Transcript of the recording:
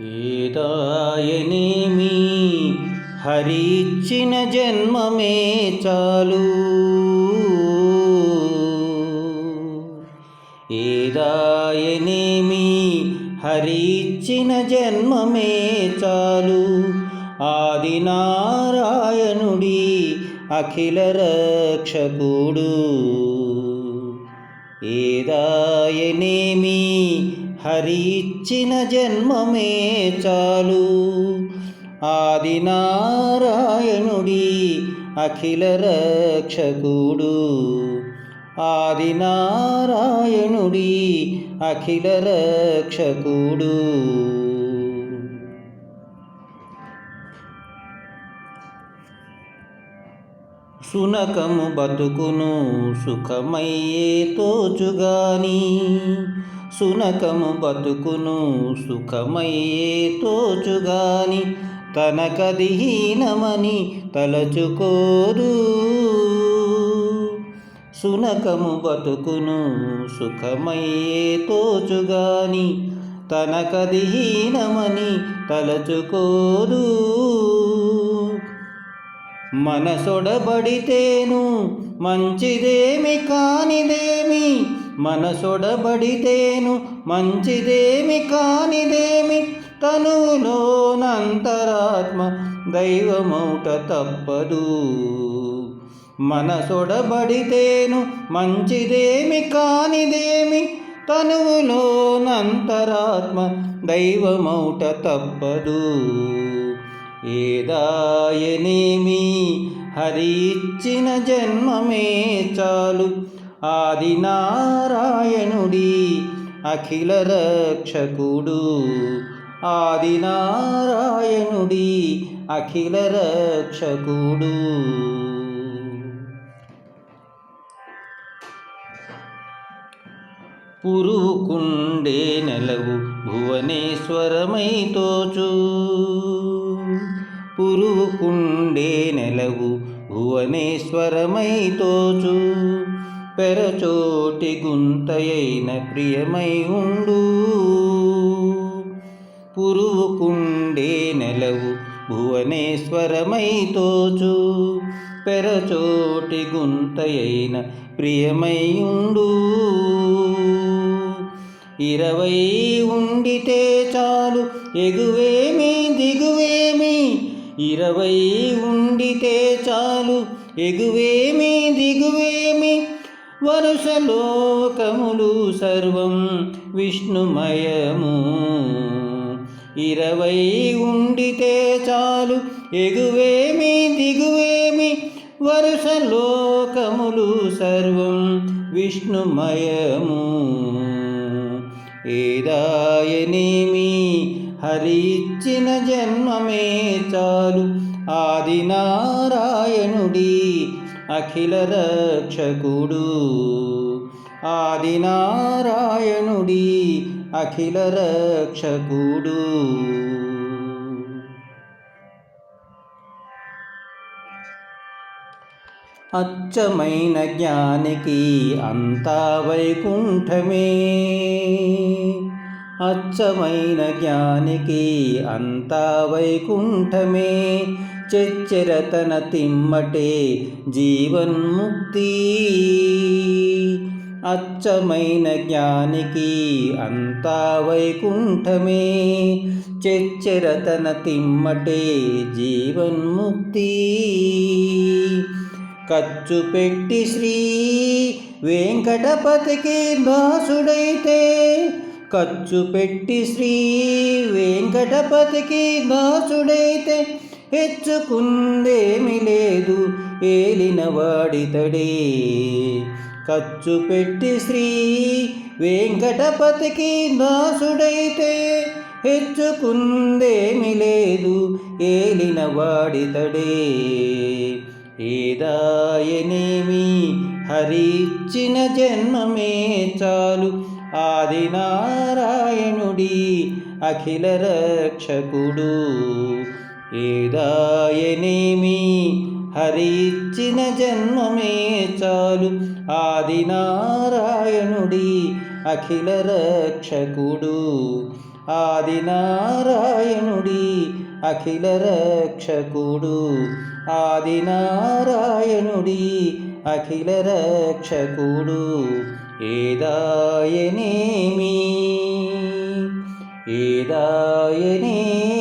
ఏదాయనేమి హరిచ్చిన జన్మమే చాలు. ఏదాయనేమి హరిచ్చిన జన్మమే చాలు. ఆదినారాయణుడి అఖిల రక్షకుడు. ఏదాయనేమి హరిచ్చిన జన్మమే చాలు. ఆదినారాయణుడి అఖిల రక్షకుడు. ఆదినారాయణుడి అఖిల రక్షకుడు. సునకము బతుకును సుఖమయ్యే తోచుగాని. సునకము బతుకును సుఖమయ్యే తోచుగాని. తనకది హీనమని తలచుకోదు. సునకము బతుకును సుఖమయ్యే తోచుగాని. తనకది హీనమని తలచుకోదు. మనసొడబడితేను మంచిదేమి కానిదేమి. మనసొడబడితేను మంచిదేమి కానిదేమి. తనువులోనంతరాత్మ దైవమౌట తప్పదు. మనసొడబడితేను మంచిదేమి కానిదేమి. తనువులోనంతరాత్మ దైవమౌట తప్పదు. ఏదాయనేమి హరిచ్చిన జన్మమే చాలు. ఆదినారాయణుడి అఖిల రక్షకుడు. ఆదినారాయణుడి అఖిల రక్షకుడు. పురుకుండే నెలవు భువనేశ్వరమై తోచు. పురుకుండే నెలవు భువనేశ్వరమై తోచు. పెరచోటి గుంతయైన ప్రియమై ఉండు. పురుకుండే నెలవు భువనేశ్వరమై తోచు. పెరచోటి గుంతయైన ప్రియమై ఉండు. 20 ఉండితే చాలు ఎగువేమి దిగువేమి. 20 ఉండితే చాలు ఎగువేమి దిగువేమి. వరుస లోకములు సర్వం విష్ణుమయము. 20 ఉండితే చాలు ఎగువేమి దిగువేమి. వరుస లోకములు సర్వం విష్ణుమయము. ఏదాయనేమి హరిచ్చిన జన్మమే చాలు. ఆదినారాయణుడి అఖిల రక్షకుడు. ఆదినారాయణుడి అఖిల రక్షకుడు. అచ్చమైన జ్ఞానికి అంతా వైకుంఠమే. అచ్చమైన జ్ఞానికి అంతా వైకుంఠమే. చెచ్చెరతన తిమ్మటే జీవన్ముక్తి. అచ్చమైన జ్ఞానికి అంతా వైకుంఠమే. చెచ్చెరతన తిమ్మటే జీవన్ముక్తి. ఖర్చు పెట్టి శ్రీ వెంకటపతికి దాసుడైతే. ఖర్చు పెట్టి శ్రీ వెంకటపతికి దాసుడైతే. హెచ్చుకుందేమి లేదు ఏలినవాడితడే. ఖర్చు పెట్టి శ్రీ వెంకటపతికి దాసుడైతే. హెచ్చుకుందేమి లేదు ఏలినవాడితడే. ఏదాయనేమి హరిచ్చిన జన్మమే చాలు. ఆదినారాయణుడి అఖిల రక్షకుడు. ఏదాయనేమి హరిచ్చిన జన్మమే చాలు. ఆదినారాయణుడి అఖిల రక్షకుడు. ఆదినారాయణుడి అఖిల రక్షకుడు ఆదినారాయణుడి అఖిల రక్షకుడు ఏదాయనేమి ఏదాయనేమి